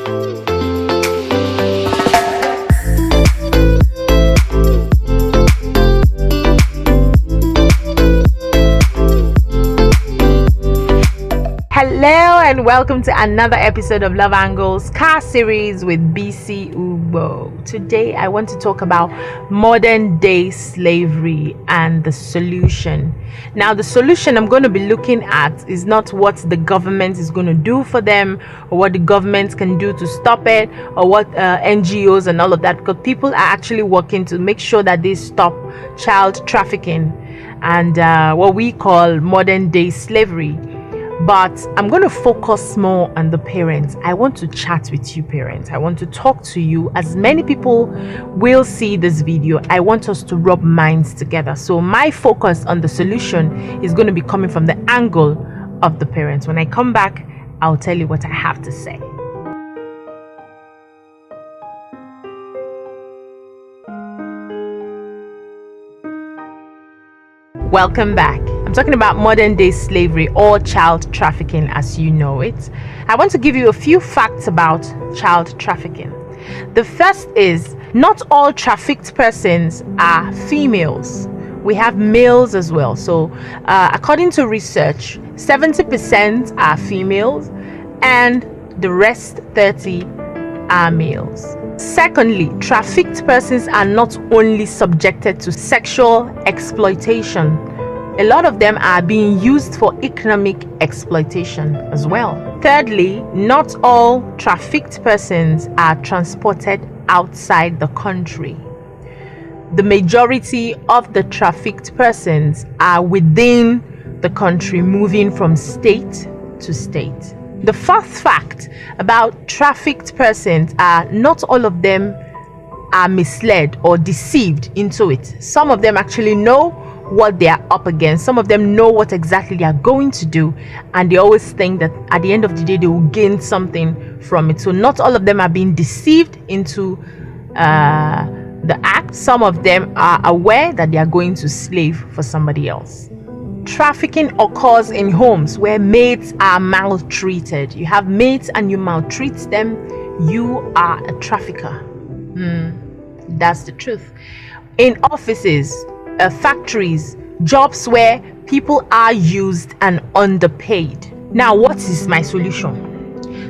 Hello and welcome to another episode of Love Angles Car Series with BeeCee Ugbo. Today I want to talk about modern day slavery and the solution. Now the solution I'm going to be looking at is not what the government is going to do for them or what the government can do to stop it or what NGOs and all of that, because people are actually working to make sure that they stop child trafficking and what we call modern day slavery. But I'm going to focus more on the parents. I want to chat with you parents. I want to talk to you. As many people will see this video, I want us to rub minds together. So my focus on the solution is going to be coming from the angle of the parents. When I come back, I'll tell you what I have to say. Welcome back. I'm talking about modern day slavery or child trafficking as you know it. I want to give you a few facts about child trafficking. The first is not all trafficked persons are females. We have males as well. So according to research, 70% are females and the rest 30 are males. Secondly, trafficked persons are not only subjected to sexual exploitation, a lot of them are being used for economic exploitation as well. Thirdly, not all trafficked persons are transported outside the country. The majority of the trafficked persons are within the country, moving from state to state. The fourth fact about trafficked persons are not all of them are misled or deceived into it. Some of them actually know what they are up against. Some of them know what exactly they are going to do, and they always think that at the end of the day they will gain something from it. So not all of them are being deceived into the act. Some of them are aware that they are going to slave for somebody else. Trafficking occurs in homes where mates are maltreated. You have mates and you maltreat them, you are a trafficker. That's the truth. In offices, factories, jobs where people are used and underpaid. Now, what is my solution?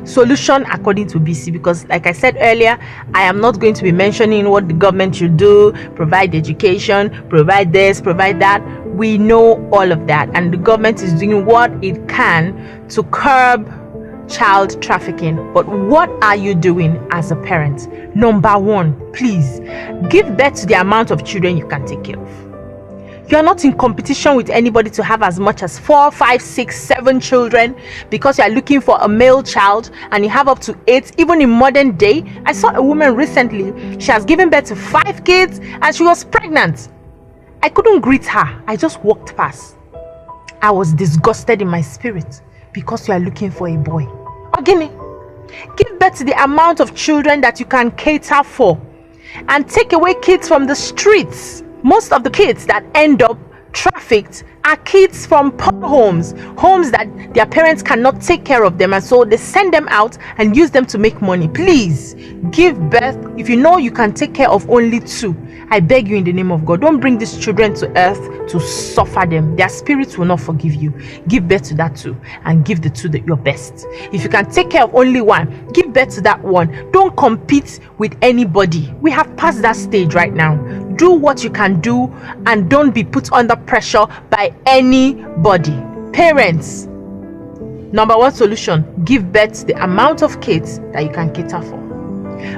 Solution according to BeeCee, because like I said earlier, I am not going to be mentioning what the government should do, provide education, provide this, provide that. We know all of that, and the government is doing what it can to curb child trafficking. But what are you doing as a parent? Number one, please give birth to the amount of children you can take care of. You are not in competition with anybody to have as much as 4, 5, 6, 7 children because you are looking for a male child and you have up to 8. Even in modern day, I saw a woman recently, she has given birth to 5 kids and she was pregnant. I couldn't greet her. I just walked past. I was disgusted in my spirit because you are looking for a boy. Ogini, give birth to the amount of children that you can cater for and take away kids from the streets. Most of the kids that end up trafficked are kids from poor homes that their parents cannot take care of them, and so they send them out and use them to make money. Please give birth. If you know you can take care of only 2, I beg you in the name of God, don't bring these children to earth to suffer them. Their spirits will not forgive you. Give birth to that 2 and give the 2 your best. If you can take care of only 1, give birth to that 1. Don't compete with anybody. We have passed that stage right now. Do what you can do and don't be put under pressure by anybody. Parents, number 1 solution, give birth to the amount of kids that you can cater for.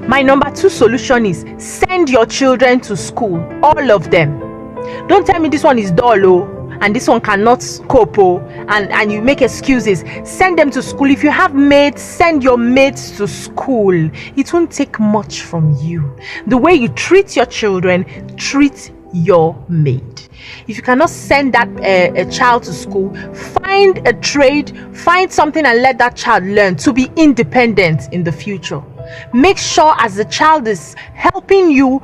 My number 2 solution is send your children to school, all of them. Don't tell me this one is dull and this one cannot cope and you make excuses. Send them to school. If you have mates, send your mates to school. It won't take much from you. The way you treat your children, treat your maid. If you cannot send that a child to school, find a trade, find something and let that child learn to be independent in the future. Make sure as the child is helping you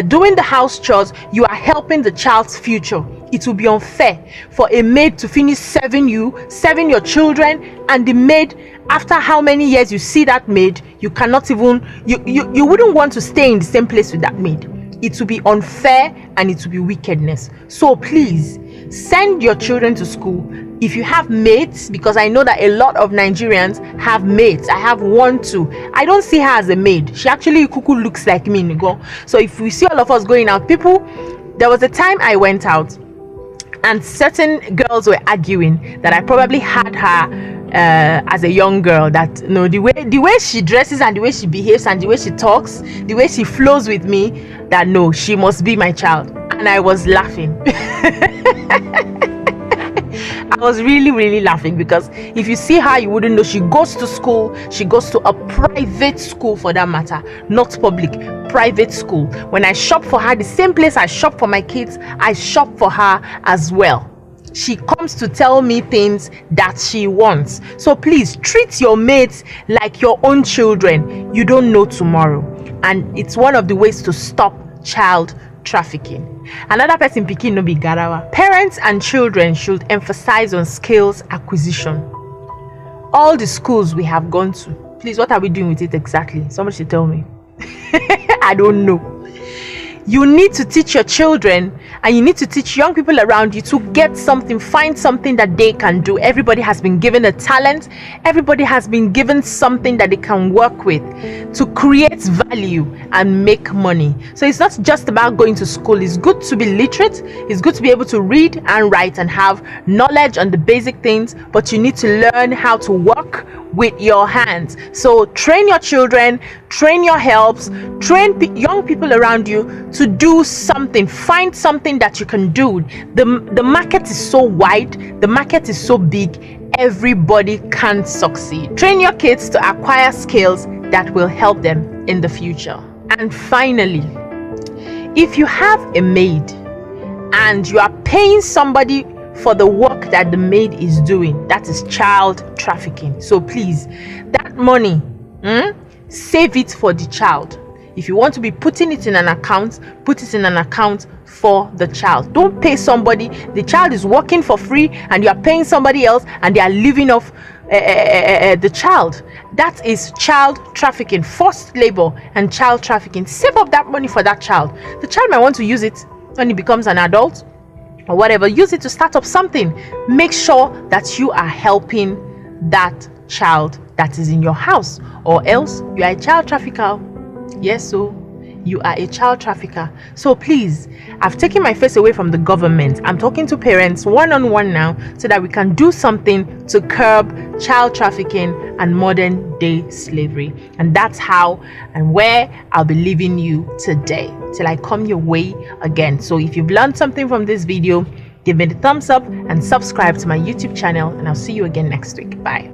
doing the house chores, you are helping the child's future. It will be unfair for a maid to finish serving your children, and the maid After how many years you see that maid, you cannot even, you wouldn't want to stay in the same place with that maid. It will be unfair and it will be wickedness. So please send your children to school. If you have mates, because I know that a lot of Nigerians have mates. I have one too. I don't see her as a maid. She actually cuckoo looks like me, Nigo. So if we see all of us going out, there was a time I went out and certain girls were arguing that I probably had her as a young girl, that the way she dresses and the way she behaves and the way she talks, the way she flows with me, that no, she must be my child. And I was laughing. I was really, really laughing, because if you see her, you wouldn't know. She goes to school. She goes to a private school, for that matter, not public, private school. When I shop for her, the same place I shop for my kids, I shop for her as well. She comes to tell me things that she wants. So please treat your mates like your own children. You don't know tomorrow. And it's one of the ways to stop child trafficking. Another person picking no be garawa. Parents and children should emphasize on skills acquisition. All the schools we have gone to, please, what are we doing with it exactly? Somebody should tell me. I don't know. You need to teach your children, and you need to teach young people around you to get something, find something that they can do. Everybody has been given a talent. Everybody has been given something that they can work with to create value and make money. So it's not just about going to school. It's good to be literate. It's good to be able to read and write and have knowledge on the basic things, but you need to learn how to work with your hands. So train your children, train your helps, train young people around you to do something. Find something that you can do. The market is so wide, the market is so big, everybody can succeed. Train your kids to acquire skills that will help them in the future. And finally, if you have a maid and you are paying somebody for the work that the maid is doing, that is child trafficking. So please, that money, save it for the child. If you want to be putting it in an account, put it in an account for the child. Don't pay somebody. The child is working for free and you are paying somebody else and they are living off the child. That is child trafficking, forced labor and child trafficking. Save up that money for that child. The child might want to use it when he becomes an adult or whatever. Use it to start up something. Make sure that you are helping that child that is in your house, or else you are a child trafficker. Yes, so you are a child trafficker. So please, I've taken my face away from the government. I'm talking to parents one-on-one now, so that we can do something to curb child trafficking and modern day slavery. And that's how and where I'll be leaving you today till I come your way again. So if you've learned something from this video, give me the thumbs up and subscribe to my YouTube channel, and I'll see you again next week. Bye.